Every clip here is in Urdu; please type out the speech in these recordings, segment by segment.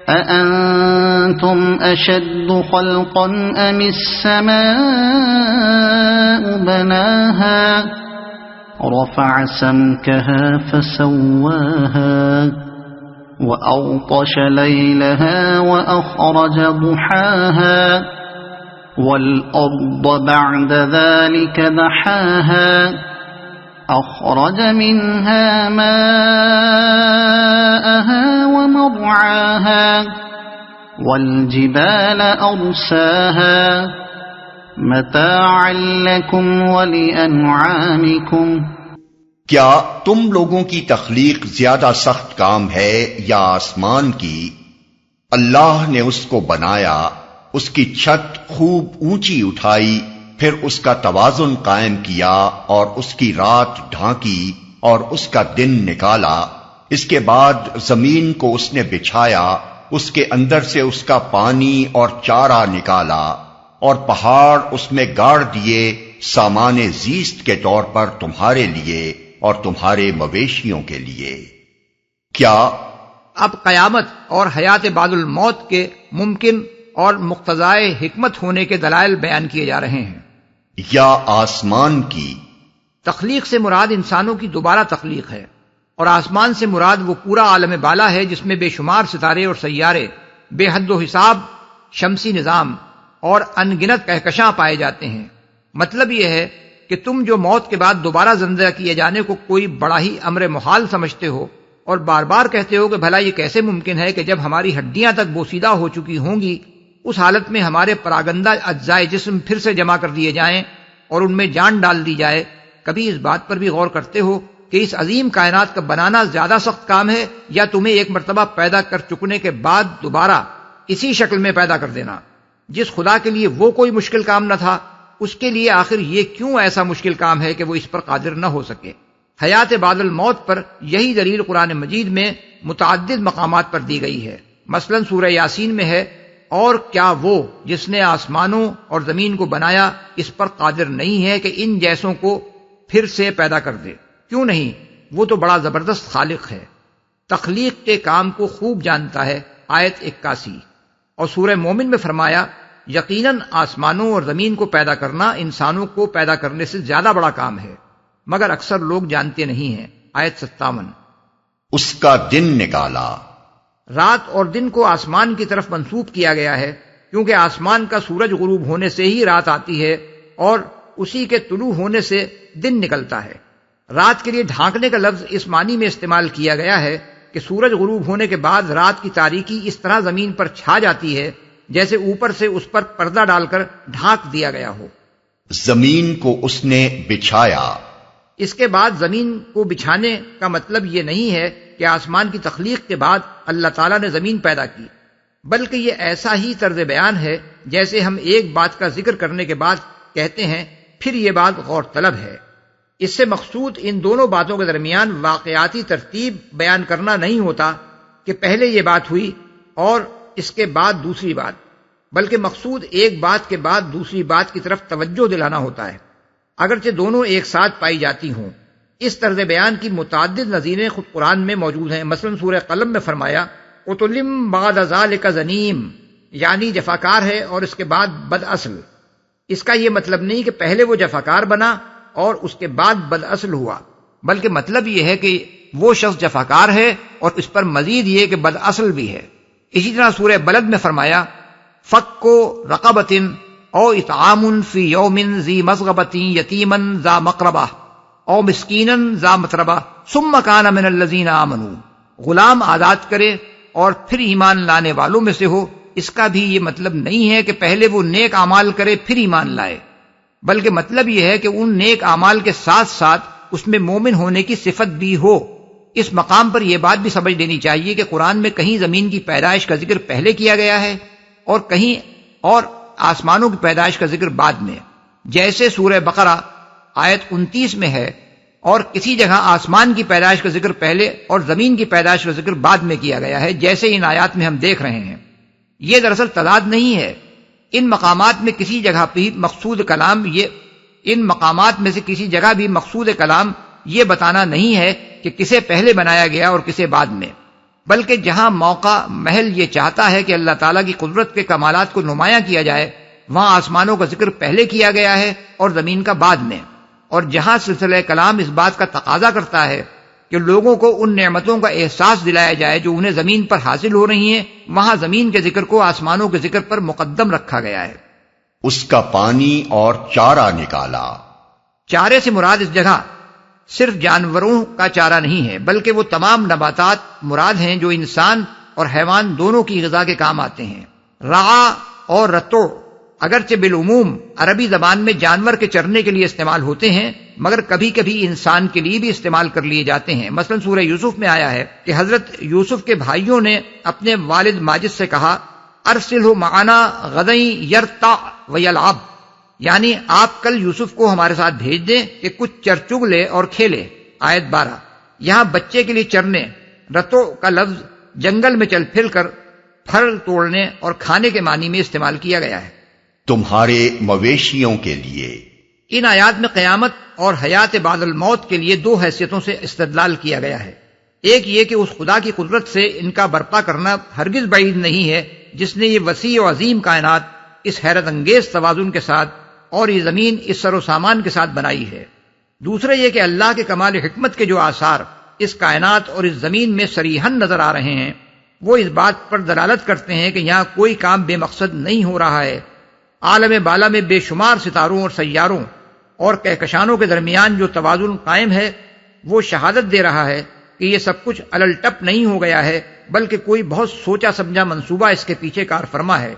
أأنتم أشد خلقا أم السماء بناها رفع سمكها فسواها وأغطش ليلها وأخرج ضحاها والأرض بعد ذلك دحاها أخرج منها ماءها ومرعاها والجبال أرساها متاعا لكم ولأنعامكم. کیا تم لوگوں کی تخلیق زیادہ سخت کام ہے یا آسمان کی؟ اللہ نے اس کو بنایا، اس کی چھت خوب اونچی اٹھائی، پھر اس کا توازن قائم کیا اور اس کی رات ڈھانکی اور اس کا دن نکالا. اس کے بعد زمین کو اس نے بچھایا، اس کے اندر سے اس کا پانی اور چارہ نکالا، اور پہاڑ اس میں گاڑ دیے سامان زیست کے طور پر تمہارے لیے اور تمہارے مویشیوں کے لیے. کیا اب قیامت اور حیات بعد الموت کے ممکن اور مقتضائے حکمت ہونے کے دلائل بیان کیے جا رہے ہیں. یا آسمان کی؟ تخلیق سے مراد انسانوں کی دوبارہ تخلیق ہے، اور آسمان سے مراد وہ پورا عالم بالا ہے جس میں بے شمار ستارے اور سیارے، بے حد و حساب شمسی نظام اور انگنت کہکشاں پائے جاتے ہیں. مطلب یہ ہے کہ تم جو موت کے بعد دوبارہ زندہ کیے جانے کو کوئی بڑا ہی امر محال سمجھتے ہو اور بار بار کہتے ہو کہ بھلا یہ کیسے ممکن ہے کہ جب ہماری ہڈیاں تک بوسیدہ ہو چکی ہوں گی اس حالت میں ہمارے پراگندہ اجزائے جسم پھر سے جمع کر دیے جائیں اور ان میں جان ڈال دی جائے. کبھی اس بات پر بھی غور کرتے ہو کہ اس عظیم کائنات کا بنانا زیادہ سخت کام ہے یا تمہیں ایک مرتبہ پیدا کر چکنے کے بعد دوبارہ اسی شکل میں پیدا کر دینا؟ جس خدا کے لیے وہ کوئی مشکل کام نہ تھا، اس کے لیے آخر یہ کیوں ایسا مشکل کام ہے کہ وہ اس پر قادر نہ ہو سکے؟ حیات بعد الموت پر یہی دلیل قرآن مجید میں متعدد مقامات پر دی گئی ہے. مثلا سورہ یاسین میں ہے، اور کیا وہ جس نے آسمانوں اور زمین کو بنایا اس پر قادر نہیں ہے کہ ان جیسوں کو پھر سے پیدا کر دے؟ کیوں نہیں، وہ تو بڑا زبردست خالق ہے، تخلیق کے کام کو خوب جانتا ہے. آیت 81. اور سورہ مومن میں فرمایا، یقیناً آسمانوں اور زمین کو پیدا کرنا انسانوں کو پیدا کرنے سے زیادہ بڑا کام ہے، مگر اکثر لوگ جانتے نہیں ہیں. آیت 57. اس کا دن نکالا. رات اور دن کو آسمان کی طرف منسوب کیا گیا ہے کیونکہ آسمان کا سورج غروب ہونے سے ہی رات آتی ہے اور اسی کے طلوع ہونے سے دن نکلتا ہے. رات کے لیے ڈھانکنے کا لفظ اس معنی میں استعمال کیا گیا ہے کہ سورج غروب ہونے کے بعد رات کی تاریکی اس طرح زمین پر چھا جاتی ہے جیسے اوپر سے اس پر پردہ ڈال کر ڈھانک دیا گیا ہو. زمین کو اس نے بچھایا. اس کے بعد زمین کو بچھانے کا مطلب یہ نہیں ہے کہ آسمان کی تخلیق کے بعد اللہ تعالیٰ نے زمین پیدا کی، بلکہ یہ ایسا ہی طرز بیان ہے جیسے ہم ایک بات کا ذکر کرنے کے بعد کہتے ہیں پھر یہ بات غور طلب ہے. اس سے مقصود ان دونوں باتوں کے درمیان واقعاتی ترتیب بیان کرنا نہیں ہوتا کہ پہلے یہ بات ہوئی اور اس کے بعد دوسری بات، بلکہ مقصود ایک بات کے بعد دوسری بات کی طرف توجہ دلانا ہوتا ہے، اگرچہ دونوں ایک ساتھ پائی جاتی ہوں. اس طرز بیان کی متعدد نظیریں خود قرآن میں موجود ہیں. مثلا سورہ قلم میں فرمایا، اُتُلِّم بَعْدَ ذَلِكَ زَنِيمٌ، یعنی جفاکار ہے اور اس کے بعد بد اصل. اس کا یہ مطلب نہیں کہ پہلے وہ جفاکار بنا اور اس کے بعد بد اصل ہوا، بلکہ مطلب یہ ہے کہ وہ شخص جفاکار ہے اور اس پر مزید یہ کہ بد اصل بھی ہے. اسی طرح سورہ بلد میں فرمایا، فَكُّ رَقَبَةٍ او اطعام فی یوم ذی مسغبۃ یتیما ذا مقربہ او مسکینا ذا متربہ ثم کان من الذین آمنوا، غلام آزاد کرے اور پھر ایمان لانے والوں میں سے ہو. اس کا بھی یہ مطلب نہیں ہے کہ پہلے وہ نیک اعمال کرے پھر ایمان لائے، بلکہ مطلب یہ ہے کہ ان نیک اعمال کے ساتھ ساتھ اس میں مومن ہونے کی صفت بھی ہو. اس مقام پر یہ بات بھی سمجھ لینی چاہیے کہ قرآن میں کہیں زمین کی پیدائش کا ذکر پہلے کیا گیا ہے اور کہیں اور آسمانوں کی پیدائش کا ذکر بعد میں، جیسے سورہ بقرہ آیت 29 میں ہے، اور کسی جگہ آسمان کی پیدائش کا ذکر پہلے اور زمین کی پیدائش کا ذکر بعد میں کیا گیا ہے، جیسے ان آیات میں ہم دیکھ رہے ہیں. یہ دراصل تضاد نہیں ہے. ان مقامات میں کسی جگہ بھی مقصود کلام یہ بتانا نہیں ہے کہ کسے پہلے بنایا گیا اور کسے بعد میں. بلکہ جہاں موقع محل یہ چاہتا ہے کہ اللہ تعالیٰ کی قدرت کے کمالات کو نمایاں کیا جائے، وہاں آسمانوں کا ذکر پہلے کیا گیا ہے اور زمین کا بعد میں، اور جہاں سلسلہ کلام اس بات کا تقاضا کرتا ہے کہ لوگوں کو ان نعمتوں کا احساس دلایا جائے جو انہیں زمین پر حاصل ہو رہی ہیں، وہاں زمین کے ذکر کو آسمانوں کے ذکر پر مقدم رکھا گیا ہے۔ اس کا پانی اور چارہ نکالا۔ چارے سے مراد اس جگہ صرف جانوروں کا چارہ نہیں ہے، بلکہ وہ تمام نباتات مراد ہیں جو انسان اور حیوان دونوں کی غذا کے کام آتے ہیں۔ رعا اور رتو اگرچہ بالعموم عربی زبان میں جانور کے چرنے کے لیے استعمال ہوتے ہیں، مگر کبھی کبھی انسان کے لیے بھی استعمال کر لیے جاتے ہیں۔ مثلا سورہ یوسف میں آیا ہے کہ حضرت یوسف کے بھائیوں نے اپنے والد ماجد سے کہا ارسلہ معنا غدًا یرتع ویلعب، یعنی آپ کل یوسف کو ہمارے ساتھ بھیج دیں کہ کچھ چر چگ لے اور کھیلے۔ آیت 12۔ یہاں بچے کے لیے چرنے، رتو کا لفظ جنگل میں چل پھر کر پھل توڑنے اور کھانے کے معنی میں استعمال کیا گیا ہے۔ تمہارے مویشیوں کے لیے۔ ان آیات میں قیامت اور حیات بعد الموت کے لیے دو حیثیتوں سے استدلال کیا گیا ہے۔ ایک یہ کہ اس خدا کی قدرت سے ان کا برپا کرنا ہرگز بعید نہیں ہے جس نے یہ وسیع و عظیم کائنات اس حیرت انگیز توازن کے ساتھ اور یہ زمین اس سر و سامان کے ساتھ بنائی ہے۔ دوسرا یہ کہ اللہ کے کمال حکمت کے جو آثار اس کائنات اور اس زمین میں صریحاً نظر آ رہے ہیں وہ اس بات پر دلالت کرتے ہیں کہ یہاں کوئی کام بے مقصد نہیں ہو رہا ہے۔ عالم بالا میں بے شمار ستاروں اور سیاروں اور کہکشانوں کے درمیان جو توازن قائم ہے وہ شہادت دے رہا ہے کہ یہ سب کچھ الل ٹپ نہیں ہو گیا ہے، بلکہ کوئی بہت سوچا سمجھا منصوبہ اس کے پیچھے کار فرما ہے۔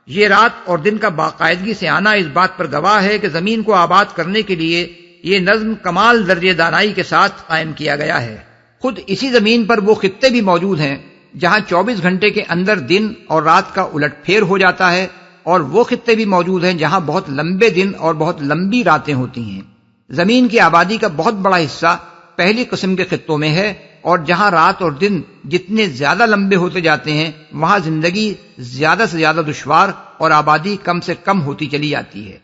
یہ رات اور دن کا باقاعدگی سے آنا اس بات پر گواہ ہے کہ زمین کو آباد کرنے کے لیے یہ نظم کمال درجے دانائی کے ساتھ قائم کیا گیا ہے۔ خود اسی زمین پر وہ خطے بھی موجود ہیں جہاں 24 گھنٹے کے اندر دن اور رات کا الٹ پھیر ہو جاتا ہے، اور وہ خطے بھی موجود ہیں جہاں بہت لمبے دن اور بہت لمبی راتیں ہوتی ہیں۔ زمین کی آبادی کا بہت بڑا حصہ پہلی قسم کے خطوں میں ہے، اور جہاں رات اور دن جتنے زیادہ لمبے ہوتے جاتے ہیں وہاں زندگی زیادہ سے زیادہ دشوار اور آبادی کم سے کم ہوتی چلی جاتی ہے،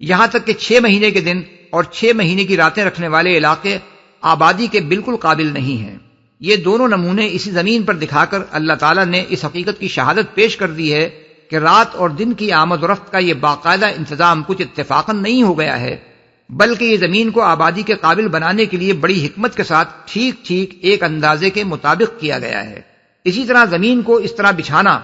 یہاں تک کہ 6 مہینے کے دن اور 6 مہینے کی راتیں رکھنے والے علاقے آبادی کے بالکل قابل نہیں ہیں۔ یہ دونوں نمونے اسی زمین پر دکھا کر اللہ تعالیٰ نے اس حقیقت کی شہادت پیش کر دی ہے کہ رات اور دن کی آمد و رفت کا یہ باقاعدہ انتظام کچھ اتفاقاً نہیں ہو گیا ہے، بلکہ یہ زمین کو آبادی کے قابل بنانے کے لیے بڑی حکمت کے ساتھ ٹھیک ٹھیک ایک اندازے کے مطابق کیا گیا ہے۔ اسی طرح زمین کو اس طرح بچھانا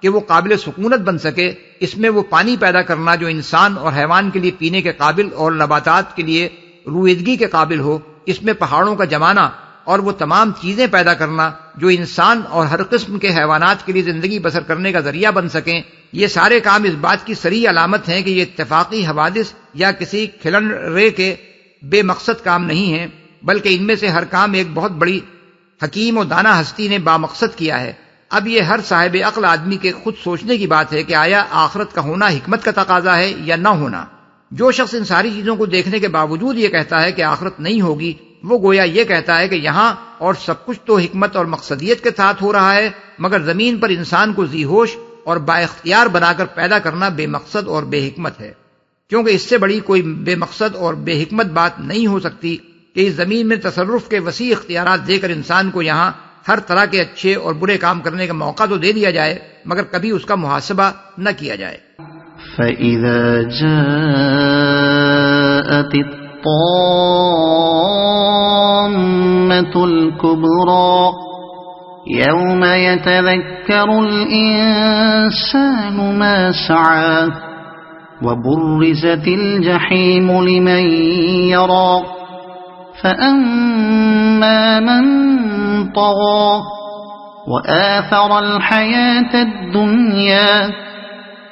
کہ وہ قابل سکونت بن سکے، اس میں وہ پانی پیدا کرنا جو انسان اور حیوان کے لیے پینے کے قابل اور نباتات کے لیے رویدگی کے قابل ہو، اس میں پہاڑوں کا جمانا اور وہ تمام چیزیں پیدا کرنا جو انسان اور ہر قسم کے حیوانات کے لیے زندگی بسر کرنے کا ذریعہ بن سکیں، یہ سارے کام اس بات کی صریح علامت ہیں کہ یہ اتفاقی حوادث یا کسی کھلن رے کے بے مقصد کام نہیں ہیں، بلکہ ان میں سے ہر کام ایک بہت بڑی حکیم و دانا ہستی نے بامقصد کیا ہے۔ اب یہ ہر صاحب عقل آدمی کے خود سوچنے کی بات ہے کہ آیا آخرت کا ہونا حکمت کا تقاضا ہے یا نہ ہونا۔ جو شخص ان ساری چیزوں کو دیکھنے کے باوجود یہ کہتا ہے کہ آخرت نہیں ہوگی، وہ گویا یہ کہتا ہے کہ یہاں اور سب کچھ تو حکمت اور مقصدیت کے ساتھ ہو رہا ہے، مگر زمین پر انسان کو ذی ہوش اور با اختیار بنا کر پیدا کرنا بے مقصد اور بے حکمت ہے، کیونکہ اس سے بڑی کوئی بے مقصد اور بے حکمت بات نہیں ہو سکتی کہ اس زمین میں تصرف کے وسیع اختیارات دے کر انسان کو یہاں ہر طرح کے اچھے اور برے کام کرنے کا موقع تو دے دیا جائے مگر کبھی اس کا محاسبہ نہ کیا جائے۔ فَإِذَا جَاءَتِ الطَّامَّةُ الْكُبْرَى يَوْمَ يَتَذَكَّرُ الْإِنسَانُ مَا سَعَى وَبُرِّزَتِ الْجَحِيمُ لِمَنْ يَرَى فَأَمَّا مَنْ طَغَى وَآثَرَ الْحَيَاةَ الدُّنْيَا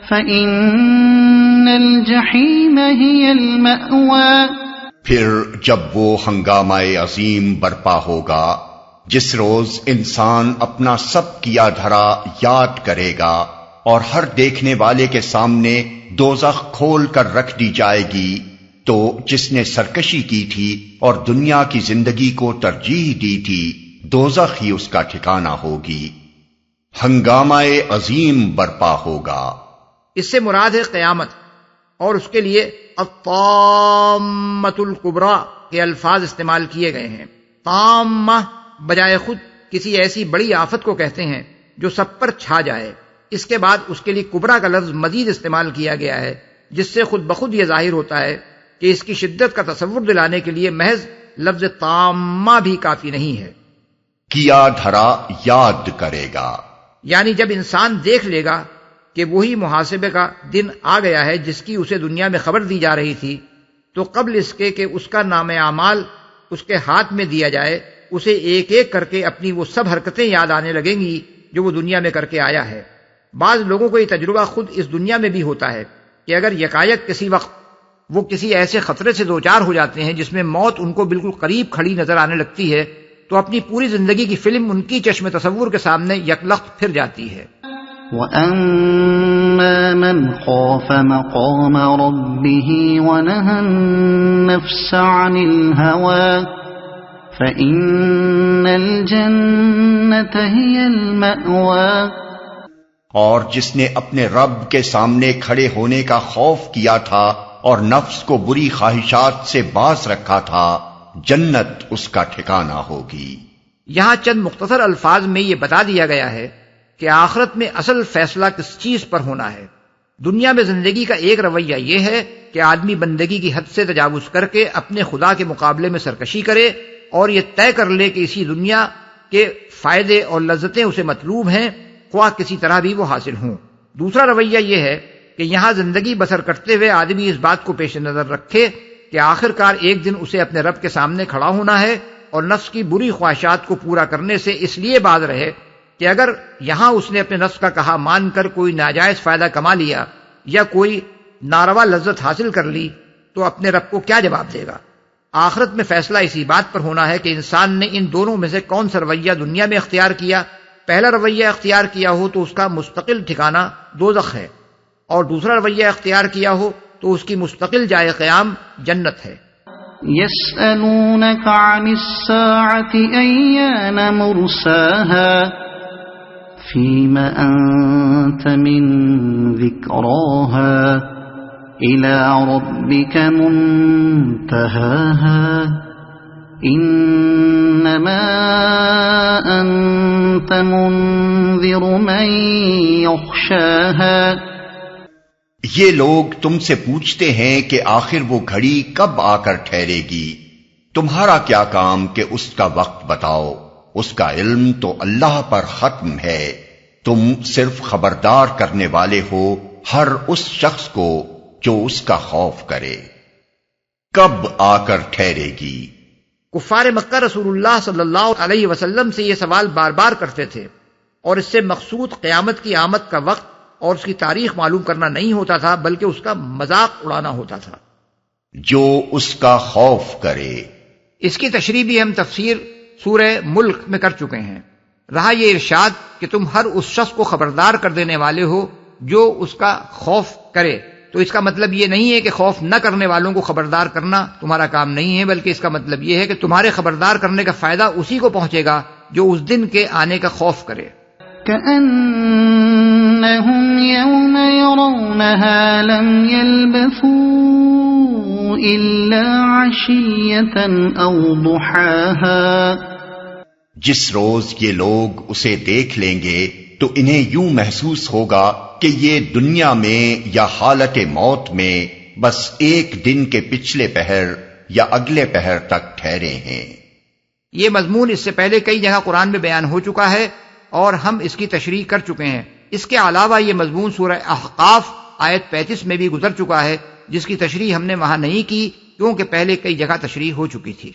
فَإِنَّ الْجَحِيمَ هِيَ الْمَأْوَى۔ پھر جب وہ ہنگامہ عظیم برپا ہوگا جس روز انسان اپنا سب کیا دھرا یاد کرے گا اور ہر دیکھنے والے کے سامنے دوزخ کھول کر رکھ دی جائے گی، تو جس نے سرکشی کی تھی اور دنیا کی زندگی کو ترجیح دی تھی دوزخ ہی اس کا ٹھکانہ ہوگی۔ ہنگامہ عظیم برپا ہوگا، اس سے مراد ہے قیامت، اور اس کے لیے الطامۃ الکبریٰ کے الفاظ استعمال کیے گئے ہیں۔ طامہ بجائے خود کسی ایسی بڑی آفت کو کہتے ہیں جو سب پر چھا جائے۔ اس کے بعد اس کے لیے کبرا کا لفظ مزید استعمال کیا گیا ہے، جس سے خود بخود یہ ظاہر ہوتا ہے کہ اس کی شدت کا تصور دلانے کے لیے محض لفظ تامہ بھی کافی نہیں ہے۔ کیا دھرا یاد کرے گا، یعنی جب انسان دیکھ لے گا کہ وہی محاسبے کا دن آ گیا ہے جس کی اسے دنیا میں خبر دی جا رہی تھی، تو قبل اس کے کہ اس کا نام اعمال اس کے ہاتھ میں دیا جائے، اسے ایک ایک کر کے اپنی وہ سب حرکتیں یاد آنے لگیں گی جو وہ دنیا میں کر کے آیا ہے۔ بعض لوگوں کو یہ تجربہ خود اس دنیا میں بھی ہوتا ہے کہ اگر یکایک کسی وقت وہ کسی ایسے خطرے سے دوچار ہو جاتے ہیں جس میں موت ان کو بالکل قریب کھڑی نظر آنے لگتی ہے، تو اپنی پوری زندگی کی فلم ان کی چشم تصور کے سامنے یکلخت پھر جاتی ہے۔ وَأَمَّا مَنْ خَافَ مَقَامَ رَبِّهِ وَنَهَى النَّفْسَ عَنِ الْهَوَىٰ فَإِنَّ الْجَنَّةَ هِيَ الْمَأْوَىٰ، اور جس نے اپنے رب کے سامنے کھڑے ہونے کا خوف کیا تھا اور نفس کو بری خواہشات سے باز رکھا تھا، جنت اس کا ٹھکانہ ہوگی۔ یہاں چند مختصر الفاظ میں یہ بتا دیا گیا ہے کہ آخرت میں اصل فیصلہ کس چیز پر ہونا ہے۔ دنیا میں زندگی کا ایک رویہ یہ ہے کہ آدمی بندگی کی حد سے تجاوز کر کے اپنے خدا کے مقابلے میں سرکشی کرے اور یہ طے کر لے کہ اسی دنیا کے فائدے اور لذتیں اسے مطلوب ہیں، خواہ کسی طرح بھی وہ حاصل ہوں۔ دوسرا رویہ یہ ہے کہ یہاں زندگی بسر کرتے ہوئے آدمی اس بات کو پیش نظر رکھے کہ آخر کار ایک دن اسے اپنے رب کے سامنے کھڑا ہونا ہے، اور نفس کی بری خواہشات کو پورا کرنے سے اس لیے باز رہے کہ اگر یہاں اس نے اپنے نفس کا کہا مان کر کوئی ناجائز فائدہ کما لیا یا کوئی ناروا لذت حاصل کر لی تو اپنے رب کو کیا جواب دے گا۔ آخرت میں فیصلہ اسی بات پر ہونا ہے کہ انسان نے ان دونوں میں سے کون سا رویہ دنیا میں اختیار کیا۔ پہلا رویہ اختیار کیا ہو تو اس کا مستقل ٹھکانہ دوزخ ہے، اور دوسرا رویہ اختیار کیا ہو تو اس کی مستقل جائے قیام جنت ہے۔ يسألونك عن الساعة أيان مرساها فيم أنت من ذكراها إلى ربك منتهاها إنما أنت منذر من يخشاها۔ یہ لوگ تم سے پوچھتے ہیں کہ آخر وہ گھڑی کب آ کر ٹھہرے گی، تمہارا کیا کام کہ اس کا وقت بتاؤ، اس کا علم تو اللہ پر ختم ہے، تم صرف خبردار کرنے والے ہو ہر اس شخص کو جو اس کا خوف کرے۔ کب آ کر ٹھہرے گی؟ کفار مکہ رسول اللہ صلی اللہ علیہ وسلم سے یہ سوال بار بار کرتے تھے، اور اس سے مقصود قیامت کی آمد کا وقت اور اس کی تاریخ معلوم کرنا نہیں ہوتا تھا، بلکہ اس کا مذاق اڑانا ہوتا تھا۔ جو اس کا خوف کرے۔ اس کی تشریح بھی ہم تفسیر سورہ ملک میں کر چکے ہیں۔ رہا یہ ارشاد کہ تم ہر اس شخص کو خبردار کر دینے والے ہو جو اس کا خوف کرے، تو اس کا مطلب یہ نہیں ہے کہ خوف نہ کرنے والوں کو خبردار کرنا تمہارا کام نہیں ہے، بلکہ اس کا مطلب یہ ہے کہ تمہارے خبردار کرنے کا فائدہ اسی کو پہنچے گا جو اس دن کے آنے کا خوف کرے۔ كأنهم يوم يرونها لم يلبثوا إلا عشية أو ضحاها۔ جس روز یہ لوگ اسے دیکھ لیں گے تو انہیں یوں محسوس ہوگا کہ یہ دنیا میں یا حالت موت میں بس ایک دن کے پچھلے پہر یا اگلے پہر تک ٹھہرے ہیں۔ یہ مضمون اس سے پہلے کئی جگہ قرآن میں بیان ہو چکا ہے اور ہم اس کی تشریح کر چکے ہیں۔ اس کے علاوہ یہ مضمون سورہ احقاف آیت 35 میں بھی گزر چکا ہے، جس کی تشریح ہم نے وہاں نہیں کی کیونکہ پہلے کئی جگہ تشریح ہو چکی تھی۔